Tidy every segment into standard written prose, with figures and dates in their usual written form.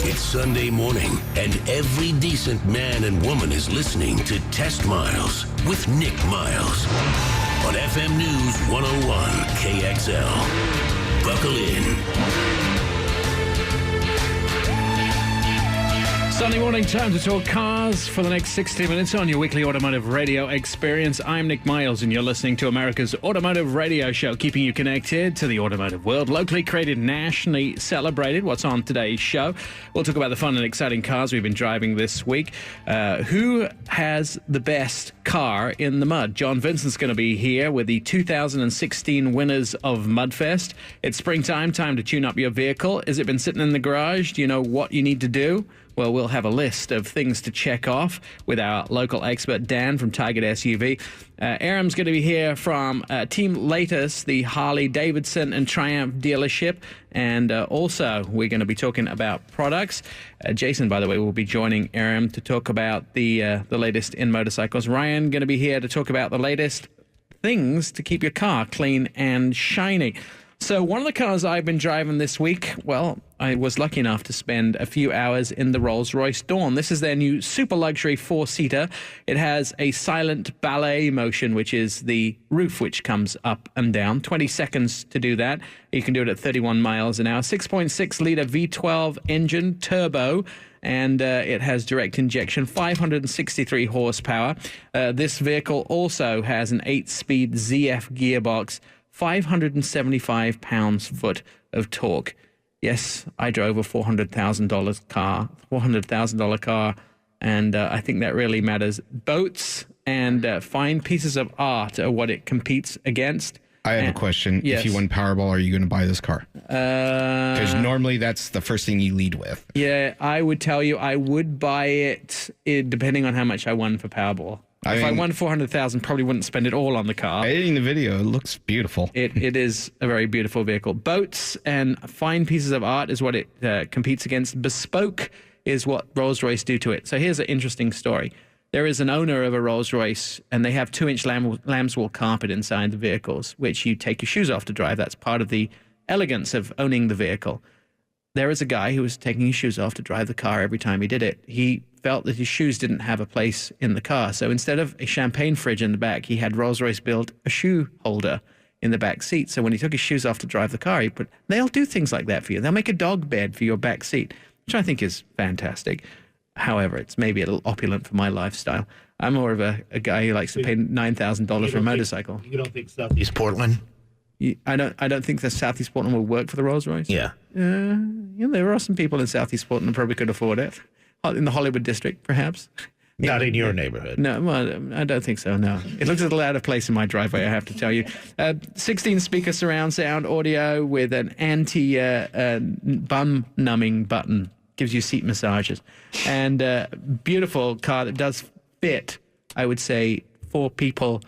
It's Sunday morning, and every decent man and woman is listening to Test Miles with Nick Miles on FM News 101 KXL. Buckle in. Sunday morning, time to talk cars for the next 60 minutes on your weekly automotive radio experience. I'm Nick Miles, and you're listening to America's automotive radio show, keeping you connected to the automotive world. Locally created, nationally celebrated. What's on today's show? We'll talk about the fun and exciting cars we've been driving this week. Who has the best car in the mud? John Vincent's going to be here with the 2016 winners of Mudfest. It's springtime, time to tune up your vehicle. Has it been sitting in the garage? Do you know what you need to do? Well, we'll have a list of things to check off with our local expert, Dan from Target SUV. Aram's going to be here from Team Latus, the Harley-Davidson and Triumph dealership. And also, we're going to be talking about products. Jason, by the way, will be joining Aram to talk about the latest in motorcycles. Ryan going to be here to talk about the latest things to keep your car clean and shiny. So one of the cars I've been driving this week, well, I was lucky enough to spend a few hours in the Rolls-Royce Dawn. This is their new super luxury four-seater. It has a silent ballet motion, which is the roof which comes up and down. 20 seconds to do that. You can do it at 31 miles an hour. 6.6-liter V12 engine, turbo, and it has direct injection, 563 horsepower. This vehicle also has an 8-speed ZF gearbox, 575 pounds-foot of torque. Yes, I drove a $400,000 car, and I think that really matters. Boats and fine pieces of art are what it competes against. I have a question. Yes. If you won Powerball, are you going to buy this car? Because normally that's the first thing you lead with. Yeah, I would tell you I would buy it depending on how much I won for Powerball. If I won $400,000, probably wouldn't spend it all on the car. Editing the video, it looks beautiful. It is a very beautiful vehicle. Boats and fine pieces of art is what it competes against. Bespoke is what Rolls-Royce do to it. So here's an interesting story. There is an owner of a Rolls-Royce, and they have 2-inch lamb's wool carpet inside the vehicles, which you take your shoes off to drive. That's part of the elegance of owning the vehicle. There is a guy who was taking his shoes off to drive the car every time he did it. He felt that his shoes didn't have a place in the car. So instead of a champagne fridge in the back, he had Rolls-Royce build a shoe holder in the back seat. So when he took his shoes off to drive the car, they'll do things like that for you. They'll make a dog bed for your back seat, which I think is fantastic. However, it's maybe a little opulent for my lifestyle. I'm more of a guy who likes to pay $9,000 for a motorcycle. You don't think Southeast Portland? I don't think the Southeast Portland will work for the Rolls-Royce. Yeah. There are some people in Southeast Portland who probably could afford it. In the Hollywood district, perhaps. Not in your neighborhood. No, well, I don't think so, no. It looks a little out of place in my driveway, I have to tell you. 16-speaker surround sound audio with an anti-bum-numbing button. Gives you seat massages. And beautiful car that does fit, I would say, 4 people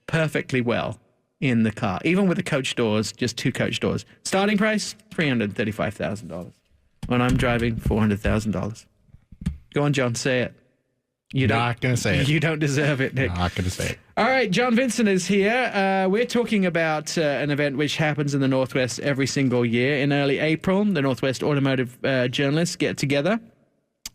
perfectly well in the car. Even with the coach doors, just 2 coach doors. Starting price, $335,000. When I'm driving, $400,000. Go on, John, say it. Not going to say it. You don't deserve it, Nick. Not going to say it. All right, John Vincent is here. We're talking about an event which happens in the Northwest every single year. In early April, the Northwest automotive journalists get together.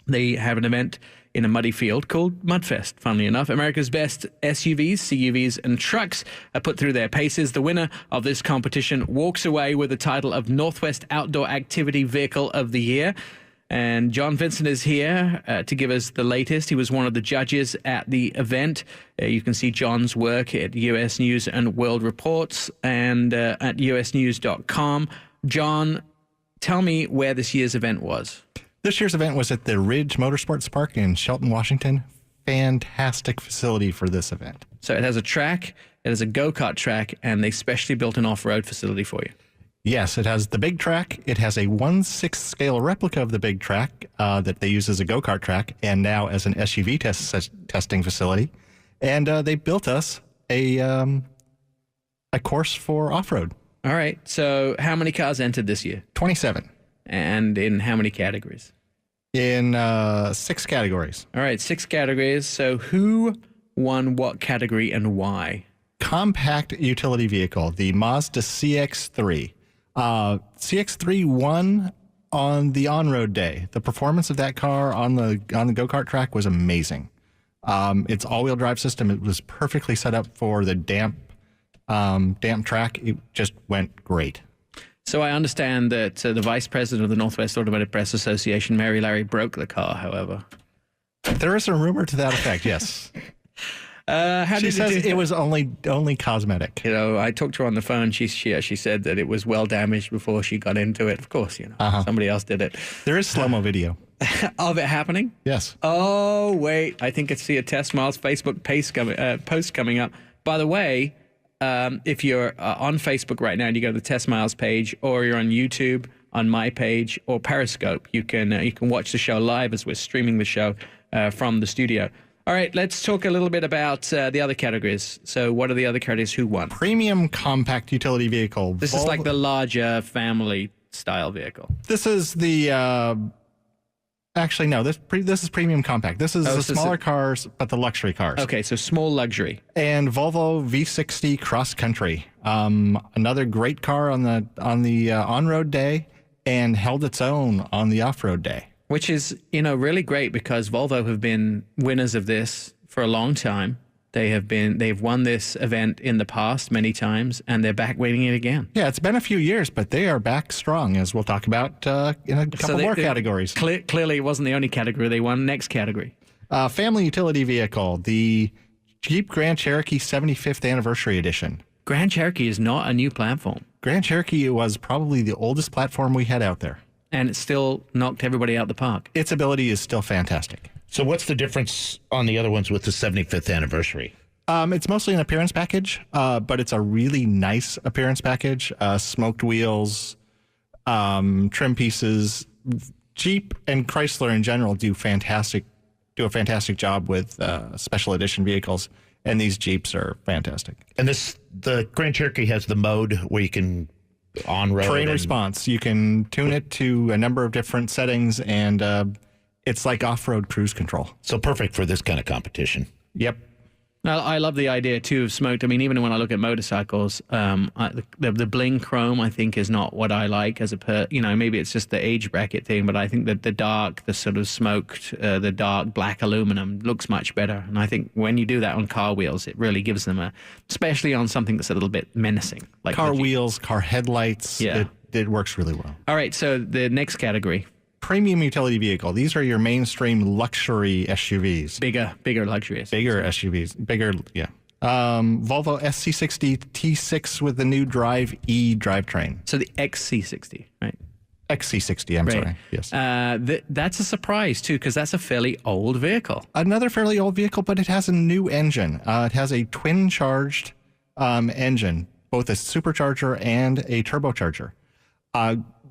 They have an event in a muddy field called Mudfest, funnily enough. America's best SUVs, CUVs, and trucks are put through their paces. The winner of this competition walks away with the title of Northwest Outdoor Activity Vehicle of the Year. And John Vincent is here to give us the latest. He was one of the judges at the event. You can see John's work at US News and World Reports and at usnews.com. John, tell me where this year's event was. This year's event was at the Ridge Motorsports Park in Shelton, Washington. Fantastic facility for this event. So it has a track, it has a go-kart track, and they specially built an off-road facility for you. Yes, it has the big track. It has a 1/6 scale replica of the big track that they use as a go-kart track and now as an SUV testing facility. And they built us a course for off-road. All right. So how many cars entered this year? 27. And in how many categories? In 6 categories. All right, 6 categories. So who won what category and why? Compact utility vehicle, the Mazda CX-3. CX-3 won on the on-road day. The performance of that car on the go-kart track was amazing. Its all-wheel drive system, it was perfectly set up for the damp track. It just went great. So I understand that the vice president of the Northwest Automotive Press Association, Mary Larry, broke the car, however. There is a rumor to that effect, yes. She says it was only cosmetic. You know, I talked to her on the phone. She said that it was well damaged before she got into it. Of course, somebody else did it. There is slow-mo video. Of it happening? Yes. Oh, wait. I think I see a Test Miles Facebook post coming up. By the way, if you're on Facebook right now and you go to the Test Miles page, or you're on YouTube, on my page, or Periscope, you can watch the show live as we're streaming the show from the studio. All right, let's talk a little bit about the other categories. So what are the other categories? Who won? Premium compact utility vehicle. This is like the larger family style vehicle. This is the... actually, no, this is premium compact. This is the smaller cars, but the luxury cars. Okay, so small luxury. And Volvo V60 Cross Country. Another great car on the on-road day, and held its own on the off-road day. Which is, really great, because Volvo have been winners of this for a long time. They've won this event in the past many times, and they're back winning it again. Yeah, it's been a few years, but they are back strong, as we'll talk about in a couple more categories. Clearly, it wasn't the only category they won. Next category. Family utility vehicle, the Jeep Grand Cherokee 75th Anniversary Edition. Grand Cherokee is not a new platform. Grand Cherokee was probably the oldest platform we had out there. And it still knocked everybody out the park. Its ability is still fantastic. So what's the difference on the other ones with the 75th anniversary? It's mostly an appearance package, but it's a really nice appearance package. Smoked wheels, trim pieces. Jeep and Chrysler in general do a fantastic job with special edition vehicles, and these Jeeps are fantastic. And the Grand Cherokee has the mode where you can on-road. Terrain response. You can tune it to a number of different settings, and it's like off-road cruise control. So perfect for this kind of competition. Yep. I love the idea, too, of smoked. I mean, even when I look at motorcycles, the bling chrome, I think, is not what I like as maybe it's just the age bracket thing, but I think that the sort of smoked, the dark black aluminum looks much better. And I think when you do that on car wheels, it really gives them especially on something that's a little bit menacing. Like car wheels, car headlights. Yeah. It works really well. All right, so the next category. Premium utility vehicle. These are your mainstream luxury SUVs. Bigger luxury SUVs. Bigger SUVs. Bigger, yeah. Volvo XC60 T6 with the new Drive E drivetrain. So the XC60, right? XC60, sorry. Yes. That's a surprise, too, because that's a fairly old vehicle. Another fairly old vehicle, but it has a new engine. It has a twin-charged engine, both a supercharger and a turbocharger.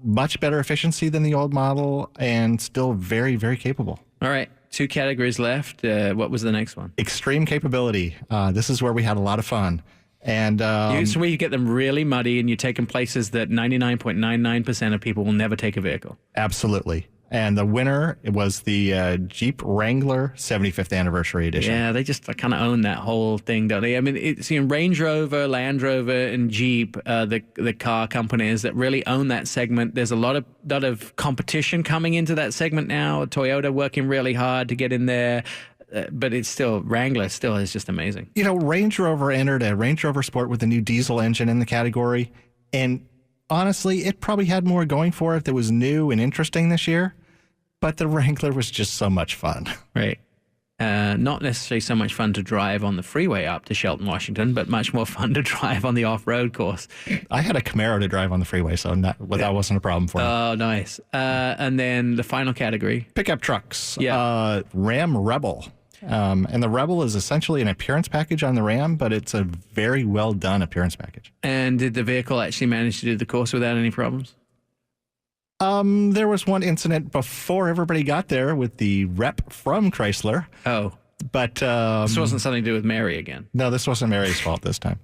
Much better efficiency than the old model, and still very, very capable. All right. 2 categories left. What was the next one? Extreme capability. This is where we had a lot of fun. And it's where you get them really muddy, and you take them places that 99.99% of people will never take a vehicle. Absolutely. And the winner was the Jeep Wrangler 75th Anniversary Edition. Yeah, they just kind of own that whole thing, don't they? I mean, it's Range Rover, Land Rover, and Jeep, the car companies that really own that segment. There's a lot of competition coming into that segment now. Toyota working really hard to get in there. But Wrangler still is just amazing. Range Rover entered a Range Rover Sport with a new diesel engine in the category. And honestly, it probably had more going for it that was new and interesting this year. But the Wrangler was just so much fun. Right. Not necessarily so much fun to drive on the freeway up to Shelton, Washington, but much more fun to drive on the off-road course. I had a Camaro to drive on the freeway, so that wasn't a problem for me. Oh, nice. And then the final category. Pickup trucks. Yeah. Ram Rebel. And the Rebel is essentially an appearance package on the Ram, but it's a very well done appearance package. And did the vehicle actually manage to do the course without any problems? There was one incident before everybody got there with the rep from Chrysler. Oh. But this wasn't something to do with Mary again. No, this wasn't Mary's fault this time.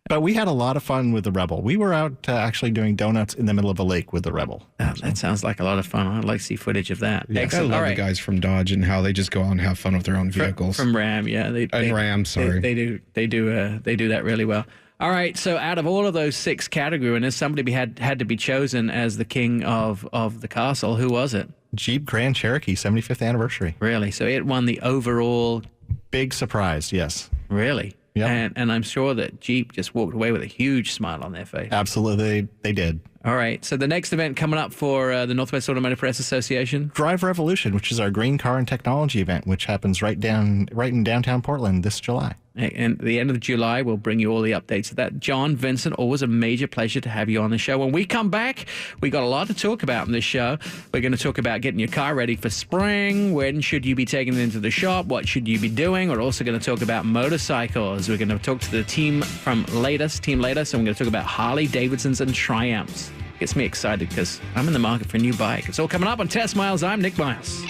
But we had a lot of fun with the Rebel. We were out actually doing donuts in the middle of a lake with the Rebel. Oh, that sounds like a lot of fun. I'd like to see footage of that. Yeah, I love the guys from Dodge and how they just go out and have fun with their own vehicles. From Ram, yeah. Ram, sorry. They do that really well. All right, so out of all of those 6 category winners, somebody had to be chosen as the king of the castle. Who was it? Jeep Grand Cherokee, 75th anniversary. Really? So it won the overall... Big surprise, yes. Really? Yep. And I'm sure that Jeep just walked away with a huge smile on their face. Absolutely, they did. All right, so the next event coming up for the Northwest Automotive Press Association? Drive Revolution, which is our green car and technology event, which happens right in downtown Portland this July. And at the end of July, we'll bring you all the updates of that. John, Vincent, always a major pleasure to have you on the show. When we come back, we got a lot to talk about in this show. We're going to talk about getting your car ready for spring. When should you be taking it into the shop? What should you be doing? We're also going to talk about motorcycles. We're going to talk to the team from Latest, Team Latest, and we're going to talk about Harley Davidsons and Triumphs. Gets me excited because I'm in the market for a new bike. It's all coming up on Test Miles. I'm Nick Miles.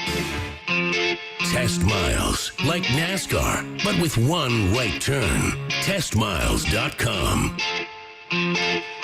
Test Miles, like NASCAR, but with one right turn. TestMiles.com.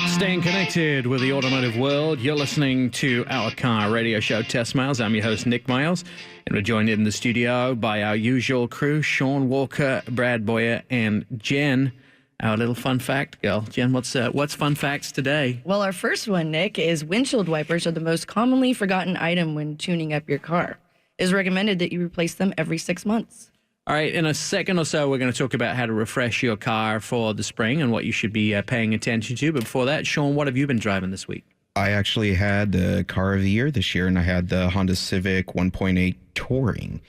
Staying connected with the automotive world, you're listening to our car radio show, Test Miles. I'm your host, Nick Miles, and we're joined in the studio by our usual crew, Sean Walker, Brad Boyer, and Jen, our little fun fact girl. Jen, what's fun facts today? Well, our first one, Nick, is windshield wipers are the most commonly forgotten item when tuning up your car. It is recommended that you replace them every 6 months. All right, in a second or so, we're going to talk about how to refresh your car for the spring and what you should be paying attention to. But before that, Sean, what have you been driving this week? I actually had the car of the year this year, and I had the Honda Civic 1.8 Touring.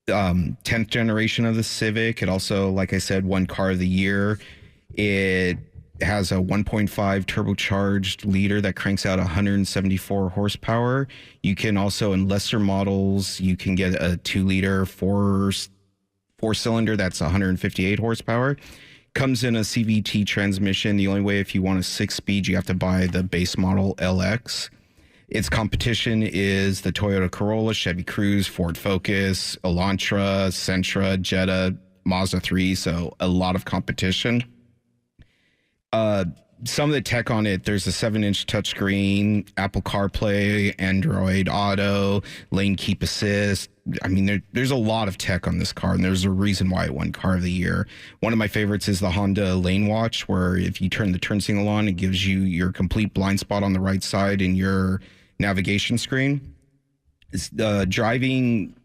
10th generation of the Civic. It also, like I said, won car of the year. It has a 1.5 turbocharged liter that cranks out 174 horsepower. You can also, in lesser models, you can get a 2-liter four-cylinder that's 158 horsepower. Comes in a CVT transmission. The only way, if you want a 6-speed, you have to buy the base model LX. Its competition is the Toyota Corolla, Chevy Cruze, Ford Focus, Elantra, Sentra, Jetta, Mazda 3. So a lot of competition. Some of the tech on it, there's a 7-inch touchscreen, Apple CarPlay, Android Auto, lane keep assist. I mean, there's a lot of tech on this car, and there's a reason why it won car of the year. One of my favorites is the Honda Lane Watch, where if you turn the turn signal on, it gives you your complete blind spot on the right side in your navigation screen. It's driving.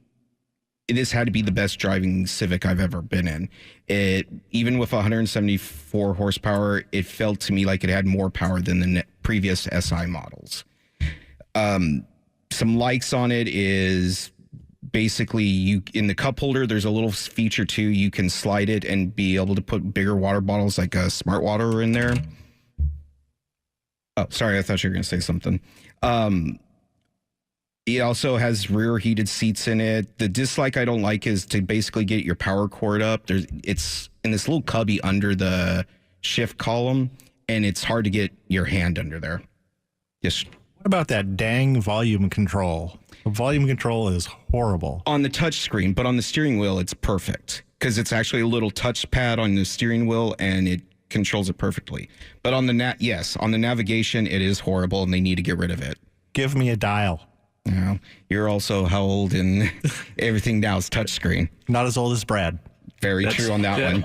This had to be the best driving Civic I've ever been in. It, even with 174 horsepower, it felt to me like it had more power than the previous SI models. Some likes on it is basically you in the cup holder, there's a little feature too. You can slide it and be able to put bigger water bottles like a Smart Water in there. Oh, sorry. I thought you were going to say something. It also has rear heated seats in it. The dislike I don't like is to basically get your power cord up. It's in this little cubby under the shift column, and it's hard to get your hand under there. Yes. What about that dang volume control? The volume control is horrible. On the touch screen, but on the steering wheel, it's perfect because it's actually a little touch pad on the steering wheel, and it controls it perfectly. But on the on the navigation, it is horrible, and they need to get rid of it. Give me a dial. Well, you're also how old, and everything now is touchscreen. Not as old as Brad. Very true on that one.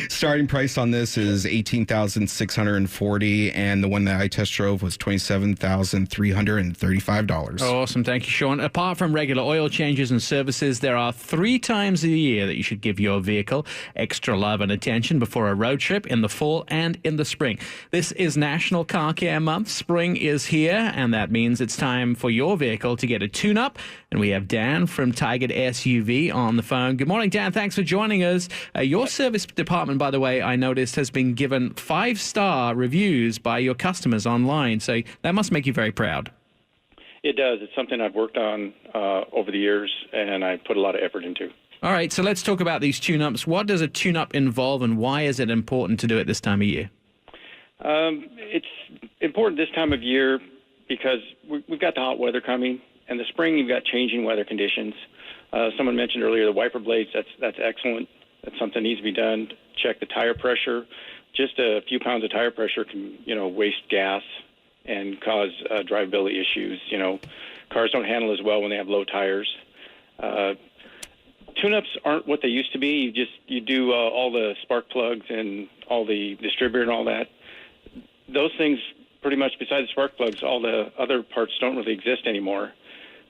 Starting price on this is $18,640, and the one that I test drove was $27,335. Awesome. Thank you, Sean. Apart from regular oil changes and services, there are 3 times a year that you should give your vehicle extra love and attention before a road trip in the fall and in the spring. This is National Car Care Month. Spring is here, and that means it's time for your vehicle to get a tune-up. And we have Dan from Tigard SUV on the phone. Good morning, Dan. Thanks for joining us. Your service department, by the way, I noticed has been given 5-star reviews by your customers online. So that must make you very proud. It does. It's something I've worked on over the years, and I put a lot of effort into. All right, so let's talk about these tune-ups. What does a tune-up involve, and why is it important to do it this time of year? It's important this time of year because we've got the hot weather coming. In the spring, you've got changing weather conditions. Someone mentioned earlier the wiper blades. That's excellent. That's something that needs to be done. Check the tire pressure. Just a few pounds of tire pressure can, waste gas and cause drivability issues. Cars don't handle as well when they have low tires. tune-ups aren't what they used to be. You do all the spark plugs and all the distributor and all that. Those things, pretty much besides spark plugs, all the other parts don't really exist anymore.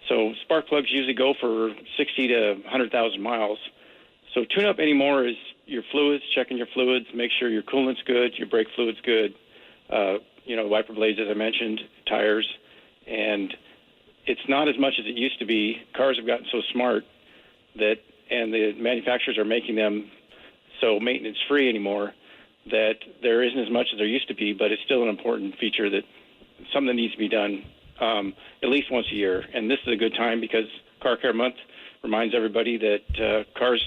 So spark plugs usually go for 60 to 100,000 miles. So tune-up anymore is your fluids, checking your fluids, make sure your coolant's good, your brake fluid's good, wiper blades, as I mentioned, tires. And it's not as much as it used to be. Cars have gotten so smart and the manufacturers are making them so maintenance-free anymore that there isn't as much as there used to be, but it's still an important feature that something that needs to be done at least once a year. And this is a good time because Car Care Month reminds everybody that cars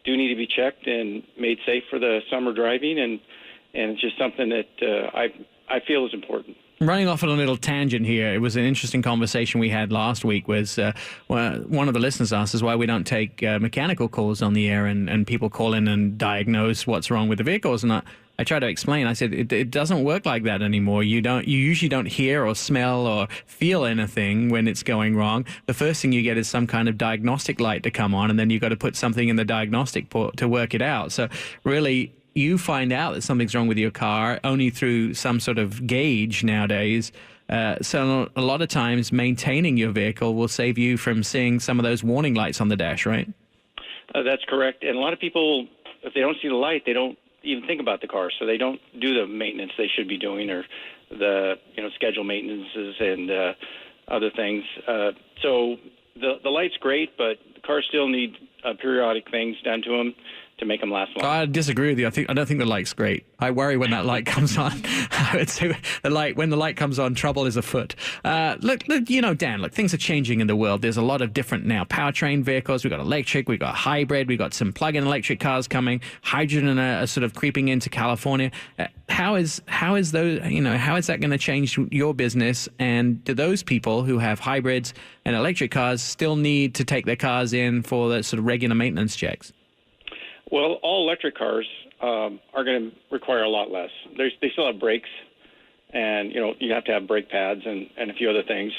do need to be checked and made safe for the summer driving, and it's just something that I feel is important. Running off on a little tangent here, it was an interesting conversation we had last week. Was one of the listeners asked us why we don't take mechanical calls on the air and people call in and diagnose what's wrong with the vehicles. And I tried to explain. I said it doesn't work like that anymore. You usually don't hear or smell or feel anything when it's going wrong. The first thing you get is some kind of diagnostic light to come on, and then you've got to put something in the diagnostic port to work it out. So really, you find out that something's wrong with your car only through some sort of gauge nowadays. So a lot of times maintaining your vehicle will save you from seeing some of those warning lights on the dash, right? That's correct. And a lot of people, if they don't see the light, they don't even think about the car. So they don't do the maintenance they should be doing, or the scheduled maintenances and other things. So the light's great, but the cars still need periodic things done to them to make them last long. I disagree with you. I don't think the light's great. I worry when that light comes on. I would say when the light comes on, trouble is afoot. Look, Dan, look, things are changing in the world. There's a lot of different now powertrain vehicles. We've got electric, we've got hybrid, we've got some plug-in electric cars coming. Hydrogen are sort of creeping into California. How is those? How is that going to change your business? And do those people who have hybrids and electric cars still need to take their cars in for the sort of regular maintenance checks? Well, all electric cars are going to require a lot less. They still have brakes, and you have to have brake pads and a few other things,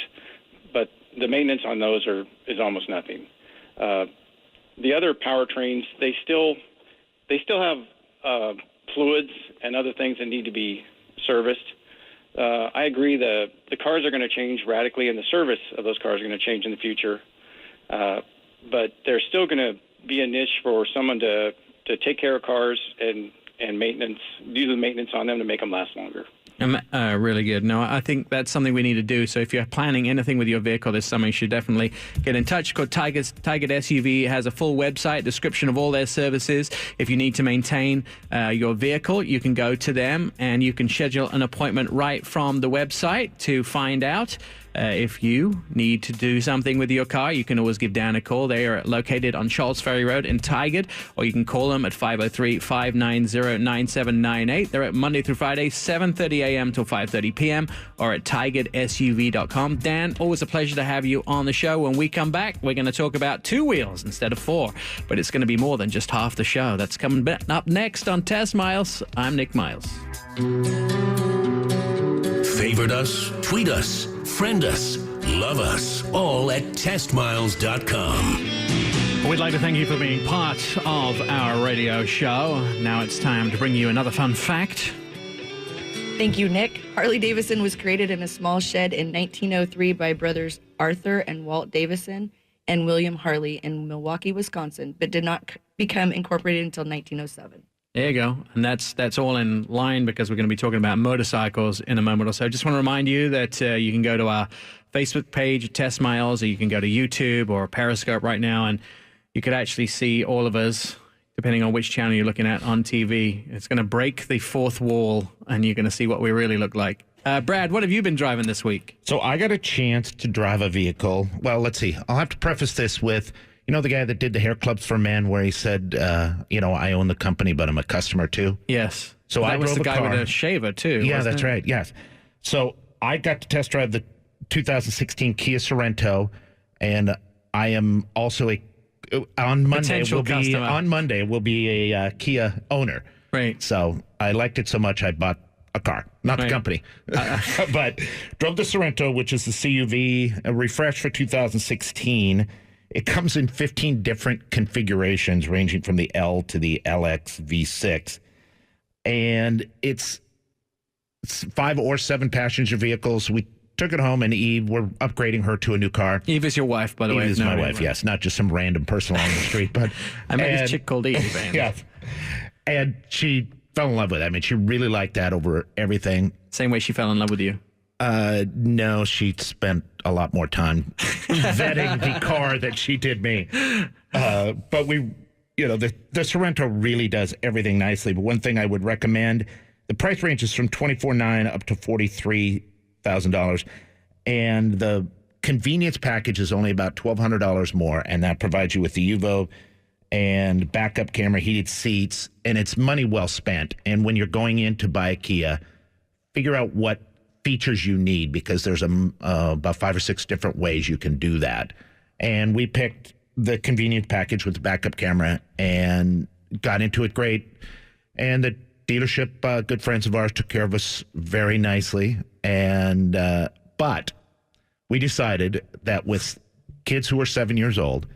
but the maintenance on those is almost nothing. The other powertrains, they still have fluids and other things that need to be serviced. I agree the cars are going to change radically, and the service of those cars are going to change in the future, but there's still going to be a niche for someone to take care of cars and do the maintenance on them to make them last longer. Really good. No, I think that's something we need to do. So if you're planning anything with your vehicle this summer, you should definitely get in touch. It's called Tigard SUV. It has a full website, description of all their services. If you need to maintain your vehicle, you can go to them and you can schedule an appointment right from the website to find out. If you need to do something with your car, you can always give Dan a call. They are located on Charles Ferry Road in Tigard, or you can call them at 503-590-9798. They're at Monday through Friday, 7:30 a.m. till 5:30 p.m., or at TigardSUV.com. Dan, always a pleasure to have you on the show. When we come back, we're going to talk about 2 wheels instead of 4, but it's going to be more than just half the show. That's coming up next on Test Miles. I'm Nick Miles. Favorite us, tweet us, friend us, love us, all at testmiles.com. We'd like to thank you for being part of our radio show. Now it's time to bring you another fun fact. Thank you, Nick. Harley-Davidson was created in a small shed in 1903 by brothers Arthur and Walt Davidson and William Harley in Milwaukee, Wisconsin, but did not become incorporated until 1907. There you go. And that's all in line because we're going to be talking about motorcycles in a moment or so. Just want to remind you that you can go to our Facebook page, Test Miles, or you can go to YouTube or Periscope right now, and you could actually see all of us, depending on which channel you're looking at, on TV. It's going to break the fourth wall, and you're going to see what we really look like. Brad, what have you been driving this week? So I got a chance to drive a vehicle. Well, let's see. I'll have to preface this with, the guy that did the hair clubs for men where he said, I own the company, but I'm a customer too? Yes. So that I was drove the guy car with a shaver too. Yeah, wasn't that's it? right. Yes. So I got to test drive the 2016 Kia Sorento, and I am also on Monday will be a Kia owner. Right. So I liked it so much I bought a car, not the company, but drove the Sorento, which is the CUV, a refresh for 2016. It comes in 15 different configurations, ranging from the L to the LX V6. And it's 5 or 7 passenger vehicles. We took it home, and Eve, we're upgrading her to a new car. Eve is your wife, by the way. Eve is my wife, yes. Not just some random person on the street. But I met this chick called Eve. Yeah. And she fell in love with it. I mean, she really liked that over everything. Same way she fell in love with you. No, she spent a lot more time vetting the car than she did me. But we, the Sorento really does everything nicely. But one thing I would recommend, the price range is from $24,900 up to $43,000. And the convenience package is only about $1,200 more. And that provides you with the UVO and backup camera, heated seats. And it's money well spent. And when you're going in to buy a Kia, figure out what features you need, because there's about 5 or 6 different ways you can do that. And we picked the convenience package with the backup camera and got into it great. And the dealership, good friends of ours, took care of us very nicely. And but we decided that with kids who were 7 years old,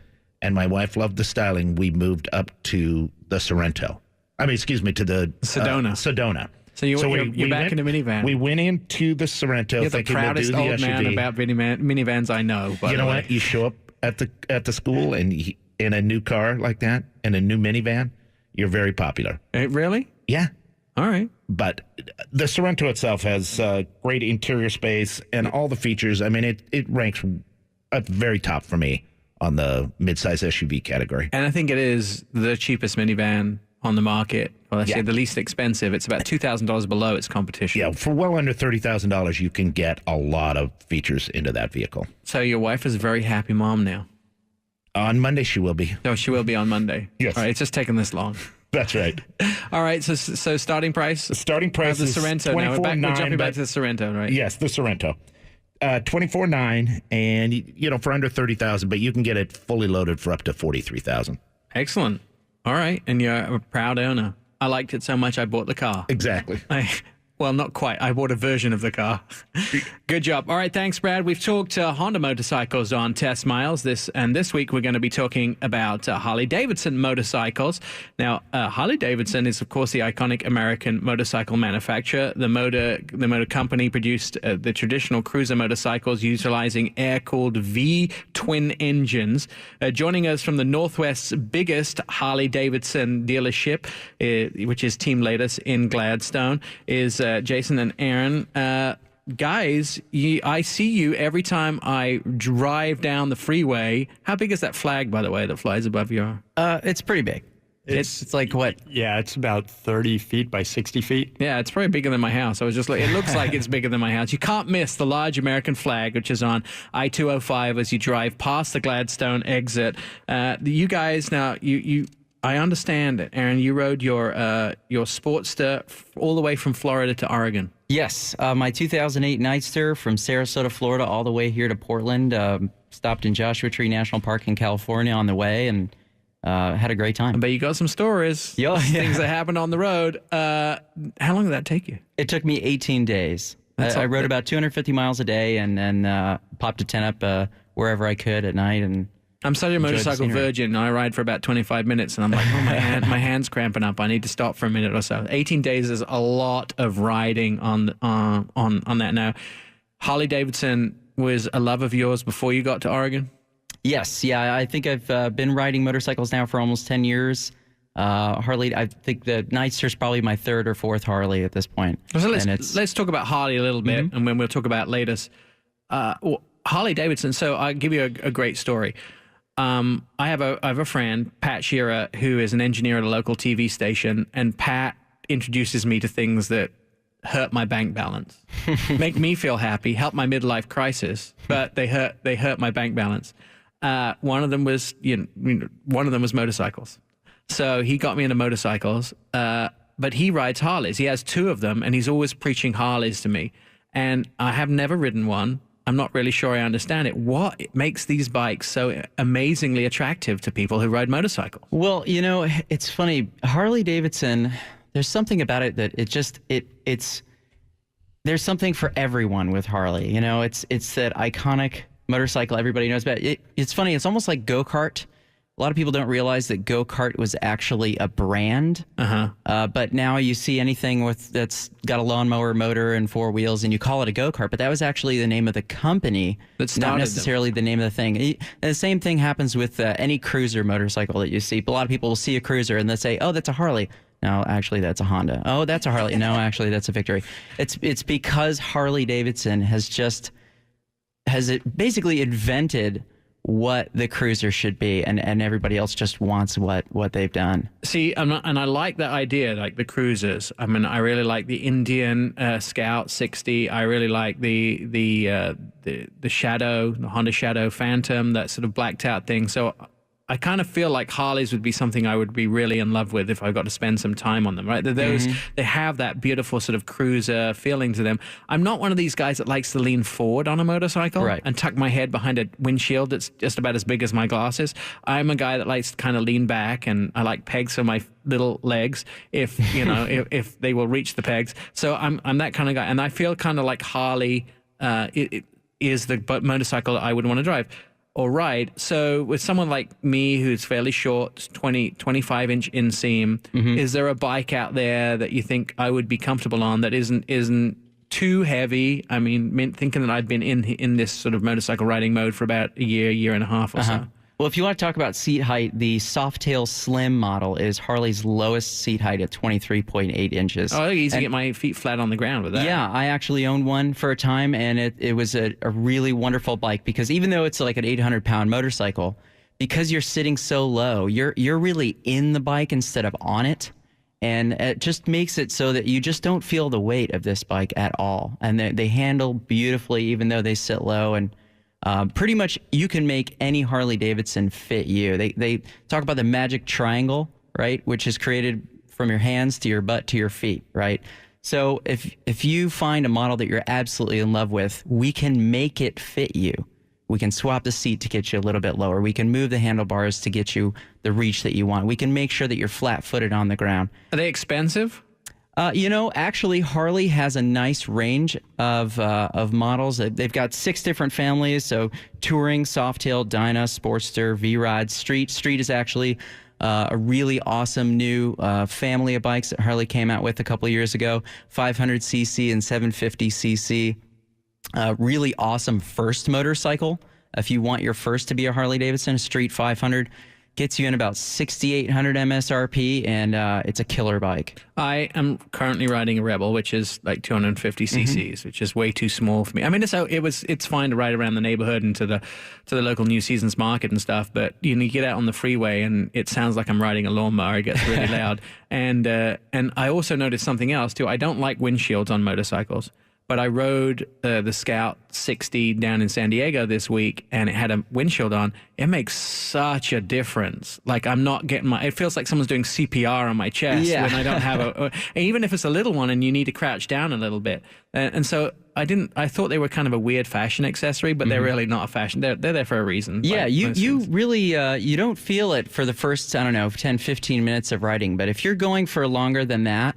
and my wife loved the styling, we moved up to the Sorento. To the Sedona. Sedona. So you're back in a minivan. We went into the Sorento. You're the proudest old man about minivans I know. You know what? You show up at the school and in a new car like that, in a new minivan, you're very popular. Really? Yeah. All right. But the Sorento itself has great interior space and all the features. I mean, it ranks at the very top for me on the midsize SUV category. And I think it is the cheapest minivan on the market. Well, let's say the least expensive. It's about $2,000 below its competition. Yeah, for well under $30,000, you can get a lot of features into that vehicle. So your wife is a very happy mom now. On Monday, she will be. No, she will be on Monday. Yes. All right, it's just taking this long. That's right. All right, so starting price? The starting price is the Sorento. Now we're jumping back to the Sorento, right? Yes, the Sorento. $24,900, and for under $30,000, but you can get it fully loaded for up to $43,000. Excellent. All right, and you're a proud owner. I liked it so much I bought the car. Exactly. Well, not quite. I bought a version of the car. Good job. All right, thanks, Brad. We've talked Honda motorcycles on Test Miles. This week we're going to be talking about Harley-Davidson motorcycles. Now, Harley-Davidson is, of course, the iconic American motorcycle manufacturer. The motor company produced the traditional cruiser motorcycles utilizing air-cooled V-twin engines. Joining us from the Northwest's biggest Harley-Davidson dealership, which is Team Latest in Gladstone, is Jason and Aaron. Guys, I see you every time I drive down the freeway. How big is that flag, by the way, that flies above your... It's pretty big. It's like what? Yeah, it's about 30 feet by 60 feet. Yeah, it's probably bigger than my house. I was just like, it looks like it's bigger than my house. You can't miss the large American flag, which is on I-205 as you drive past the Gladstone exit. You guys, now, I understand it, Aaron. You rode your Sportster all the way from Florida to Oregon. Yes, my 2008 Nightster from Sarasota, Florida, all the way here to Portland. Stopped in Joshua Tree National Park in California on the way, and had a great time. But you got some stories, things that happened on the road. How long did that take you? It took me 18 days. I rode about 250 miles a day, and then popped a tent up wherever I could at night, and I'm such a motorcycle virgin. I ride for about 25 minutes, and I'm like, my hand's cramping up. I need to stop for a minute or so. 18 days is a lot of riding on that. Now, Harley Davidson was a love of yours before you got to Oregon? Yes, yeah. I think I've been riding motorcycles now for almost 10 years. Harley, I think the Nightster's probably my 3rd or 4th Harley at this point. So let's talk about Harley a little bit, and then we'll talk about latest. Harley Davidson. So I'll give you a great story. I have a friend, Pat Shearer, who is an engineer at a local TV station, and Pat introduces me to things that hurt my bank balance, make me feel happy, help my midlife crisis, but they hurt my bank balance. One of them was motorcycles. So he got me into motorcycles, but he rides Harleys. He has 2 of them, and he's always preaching Harleys to me. And I have never ridden one. I'm not really sure I understand it. What makes these bikes so amazingly attractive to people who ride motorcycles? Well, it's funny. Harley Davidson, there's something about it that it's there's something for everyone with Harley. It's that iconic motorcycle everybody knows about. It's funny. It's almost like go-kart. A lot of people don't realize that go-kart was actually a brand. But now you see anything that's got a lawnmower motor and 4 wheels and you call it a go-kart, but that was actually the name of the company. That's not necessarily the name of the thing. And the same thing happens with any cruiser motorcycle that you see. A lot of people will see a cruiser and they'll say, oh, that's a Harley. No, actually, that's a Honda. Oh, that's a Harley. No, actually, that's a Victory. It's because Harley Davidson has basically invented what the cruiser should be, and everybody else just wants what they've done. See, and I like that idea, like the cruisers. I mean, I really like the Indian Scout 60. I really like the Shadow, the Honda Shadow Phantom, that sort of blacked out thing. So I kind of feel like Harleys would be something I would be really in love with if I got to spend some time on them, right? They have that beautiful sort of cruiser feeling to them. I'm not one of these guys that likes to lean forward on a motorcycle and tuck my head behind a windshield that's just about as big as my glasses. I'm a guy that likes to kind of lean back, and I like pegs for my little legs if if they will reach the pegs. So I'm that kind of guy, and I feel kind of like Harley it is the motorcycle I would want to drive or ride. So with someone like me who's fairly short, 25-inch inseam, is there a bike out there that you think I would be comfortable on that isn't too heavy? I mean, thinking that I've been in this sort of motorcycle riding mode for about a year and a half or so. Well, if you want to talk about seat height, the Softail Slim model is Harley's lowest seat height at 23.8 inches. Oh, easy to get my feet flat on the ground with that. Yeah, I actually owned one for a time, and it was a really wonderful bike because even though it's like an 800-pound motorcycle, because you're sitting so low, you're really in the bike instead of on it. And it just makes it so that you just don't feel the weight of this bike at all. And they handle beautifully even though they sit low, and pretty much you can make any Harley Davidson fit you. They talk about the magic triangle, right, which is created from your hands to your butt to your feet, right? So if you find a model that you're absolutely in love with, we can make it fit you. We can swap the seat to get you a little bit lower. We can move the handlebars to get you the reach that you want. We can make sure that you're flat-footed on the ground. Are they expensive? Actually, Harley has a nice range of models. They've got 6 different families. So Touring, Softail, Dyna, Sportster, V-Rod, Street. Street is actually a really awesome new family of bikes that Harley came out with a couple of years ago. 500cc and 750cc. Really awesome first motorcycle. If you want your first to be a Harley Davidson, Street 500 gets you in about 6,800 MSRP, and it's a killer bike. I am currently riding a Rebel, which is like 250 cc's, which is way too small for me. I mean, it's fine to ride around the neighborhood and to the local New Seasons market and stuff, but you get out on the freeway and it sounds like I'm riding a lawnmower. It gets really loud. And I also noticed something else too. I don't like windshields on motorcycles. But I rode the Scout 60 down in San Diego this week, and it had a windshield on. It makes such a difference. Like, I'm not getting it feels like someone's doing CPR on my chest when I don't have even if it's a little one and you need to crouch down a little bit. And so I thought they were kind of a weird fashion accessory, but they're really not a fashion. They're there for a reason. Yeah, you really, you don't feel it for the first, 10, 15 minutes of riding. But if you're going for longer than that,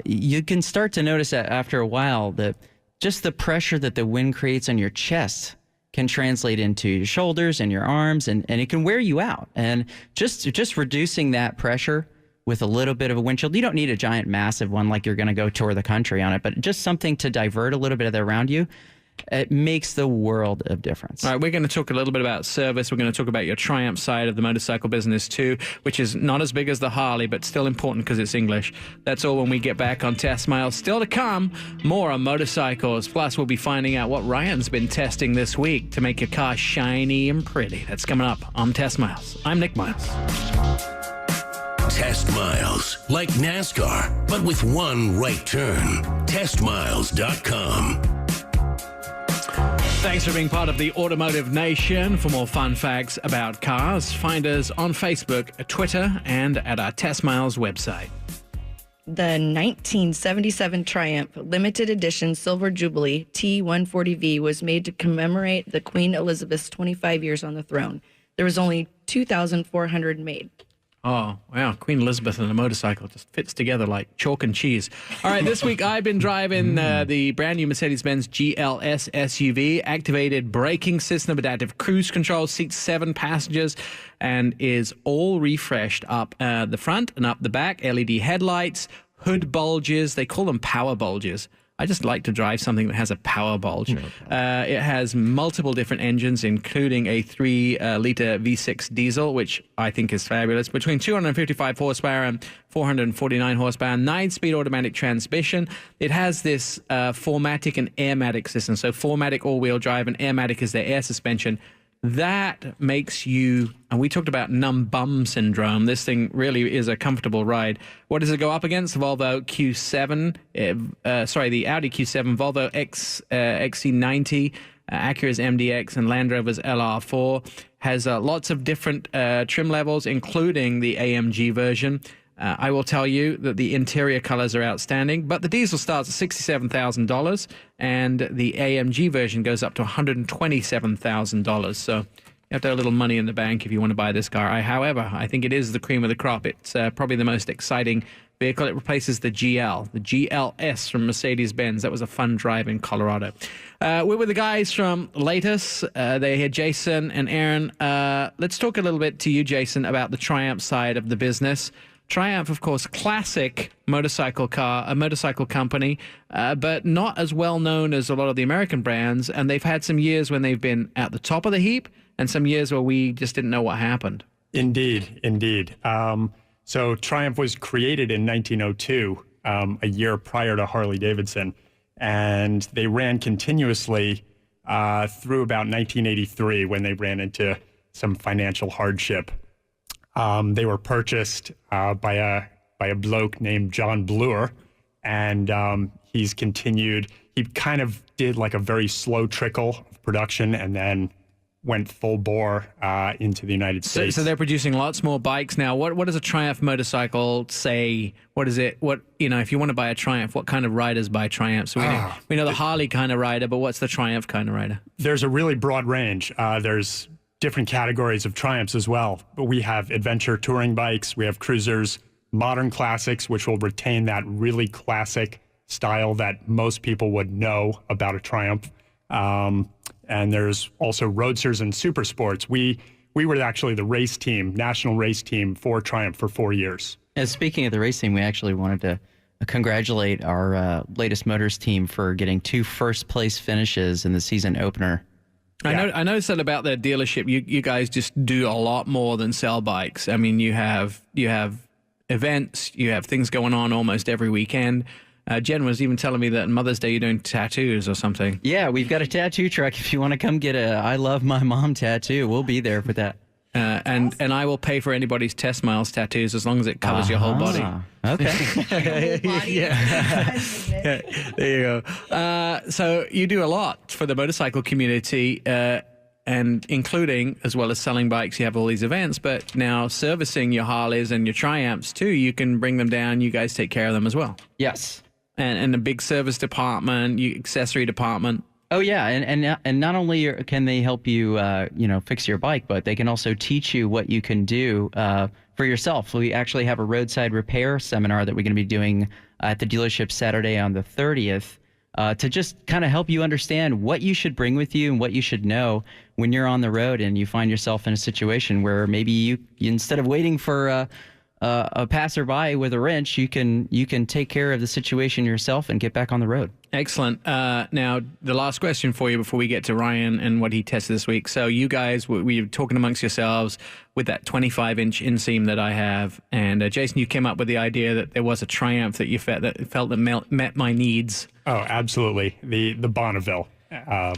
you can start to notice that after a while that just the pressure that the wind creates on your chest can translate into your shoulders and your arms, and it can wear you out. And just reducing that pressure with a little bit of a windshield. You don't need a giant, massive one like you're going to go tour the country on it, but just something to divert a little bit of that around you. It makes the world of difference. All right, we're going to talk a little bit about service. We're going to talk about your Triumph side of the motorcycle business too, which is not as big as the Harley, but still important because it's English. That's all when we get back on Test Miles. Still to come, more on motorcycles. Plus, we'll be finding out what Ryan's been testing this week to make your car shiny and pretty. That's coming up on Test Miles. I'm Nick Miles. Test Miles, like NASCAR, but with one right turn. TestMiles.com. Thanks for being part of the Automotive Nation. For more fun facts about cars, find us on Facebook, Twitter, and at our Test Miles website. The 1977 Triumph Limited Edition Silver Jubilee T140V was made to commemorate the Queen Elizabeth's 25 years on the throne. There was only 2,400 made. Oh, wow. Queen Elizabeth and a motorcycle just fits together like chalk and cheese. All right, this week I've been driving the brand new Mercedes-Benz GLS SUV, activated braking system, adaptive cruise control, seats 7 passengers, and is all refreshed up the front and up the back, LED headlights, hood bulges. They call them power bulges. I just like to drive something that has a power bulge. It has multiple different engines, including a 3-liter V6 diesel, which I think is fabulous. Between 255 horsepower and 449 horsepower, 9-speed automatic transmission. It has this 4MATIC and Airmatic system. So 4MATIC all-wheel drive and Airmatic is their air suspension. That makes you, and we talked about numb bum syndrome. This thing really is a comfortable ride. What does it go up against? Volvo Q7, the Audi Q7, Volvo XC90, Acura's MDX, and Land Rover's LR4. Has lots of different trim levels, including the AMG version. I will tell you that the interior colors are outstanding, but the diesel starts at $67,000 and the AMG version goes up to $127,000. So you have to have a little money in the bank if you want to buy this car. However, I think it is the cream of the crop. It's probably the most exciting vehicle. It replaces the GL, the GLS from Mercedes-Benz. That was a fun drive in Colorado. We're with the guys from Latus. They're here, Jason and Aaron. Let's talk a little bit to you, Jason, about the Triumph side of the business. Triumph, of course, classic motorcycle car, a motorcycle company, but not as well known as a lot of the American brands. And they've had some years when they've been at the top of the heap and some years where we just didn't know what happened. Indeed. So Triumph was created in 1902, a year prior to Harley-Davidson, and they ran continuously through about 1983 when they ran into some financial hardship. They were purchased by a bloke named John Bloor, and he's continued. He kind of did like a very slow trickle of production, and then went full bore into the United States. So they're producing lots more bikes now. What does a Triumph motorcycle say? What is it? If you want to buy a Triumph, what kind of riders buy Triumph? So we know the Harley kind of rider, but what's the Triumph kind of rider? There's a really broad range. There's different categories of Triumphs as well. But we have adventure touring bikes, we have cruisers, modern classics, which will retain that really classic style that most people would know about a Triumph. And there's also roadsters and super sports. We were actually the race team, national race team for Triumph for 4 years. And speaking of the race team, we actually wanted to congratulate our latest motors team for getting 2 first-place finishes in the season opener. Yeah. I noticed that about their dealership. You guys just do a lot more than sell bikes. I mean, you have events, you have things going on almost every weekend. Jen was even telling me that on Mother's Day you're doing tattoos or something. Yeah, we've got a tattoo truck. If you want to come get a I Love My Mom tattoo, we'll be there for that. And I will pay for anybody's Test Miles tattoos as long as it covers your whole body. Okay. Yeah. There you go. So you do a lot for the motorcycle community, and including, as well as selling bikes, you have all these events, but now servicing your Harleys and your Triumphs too. You can bring them down. You guys take care of them as well. Yes. And a big service department, accessory department. Oh yeah, and not only can they help you fix your bike, but they can also teach you what you can do for yourself. We actually have a roadside repair seminar that we're going to be doing at the dealership Saturday on the 30th to just kind of help you understand what you should bring with you and what you should know when you're on the road and you find yourself in a situation where maybe you instead of waiting for a passerby with a wrench, you can take care of the situation yourself and get back on the road. Excellent. Now, the last question for you before we get to Ryan and what he tested this week. So you guys, we were talking amongst yourselves with that 25-inch inseam that I have. And Jason, you came up with the idea that there was a Triumph that you felt that met my needs. Oh, absolutely. The Bonneville. A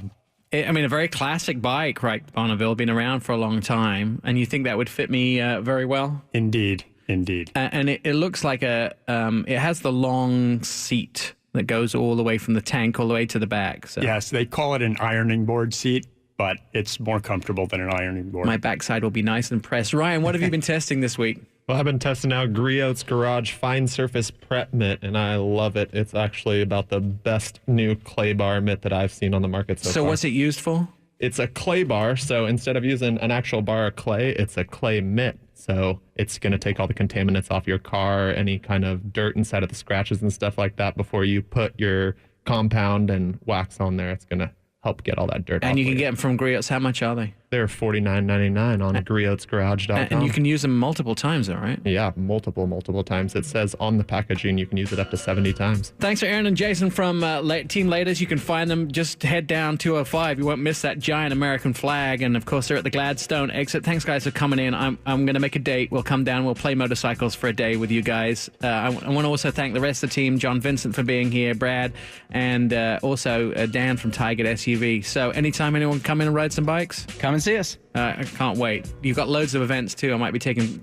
very classic bike, right? Bonneville, been around for a long time. And you think that would fit me very well? Indeed. And it looks like it has the long seat that goes all the way from the tank all the way to the back. So. Yes, they call it an ironing board seat, but it's more comfortable than an ironing board. My backside will be nice and pressed. Ryan, what have you been testing this week? Well, I've been testing out Griot's Garage Fine Surface Prep Mitt, and I love it. It's actually about the best new clay bar mitt that I've seen on the market so far. So what's it used for? it's a clay bar. So instead of using an actual bar of clay, it's a clay mitt. So it's going to take all the contaminants off your car, any kind of dirt inside of the scratches and stuff like that before you put your compound and wax on there. It's going to help get all that dirt off. And you can get them from Griots. How much are they? They're $49.99 on griotsgarage.com. And you can use them multiple times, though, right? Yeah, multiple times. It says on the packaging you can use it up to 70 times. Thanks for Aaron and Jason from Team Laters. You can find them. Just head down 205. You won't miss that giant American flag. And, of course, they're at the Gladstone exit. Thanks, guys, for coming in. I'm going to make a date. We'll come down. We'll play motorcycles for a day with you guys. I want to also thank the rest of the team, John Vincent for being here, Brad, and also Dan from Tiger SUV. So anytime anyone come in and ride some bikes, come and see us. I can't wait. You've got loads of events too. I might be taking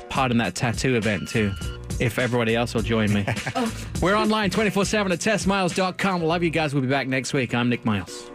part in that tattoo event too, if everybody else will join me. We're online 24/7 at testmiles.com. Love you guys. We'll be back next week. I'm Nick Miles.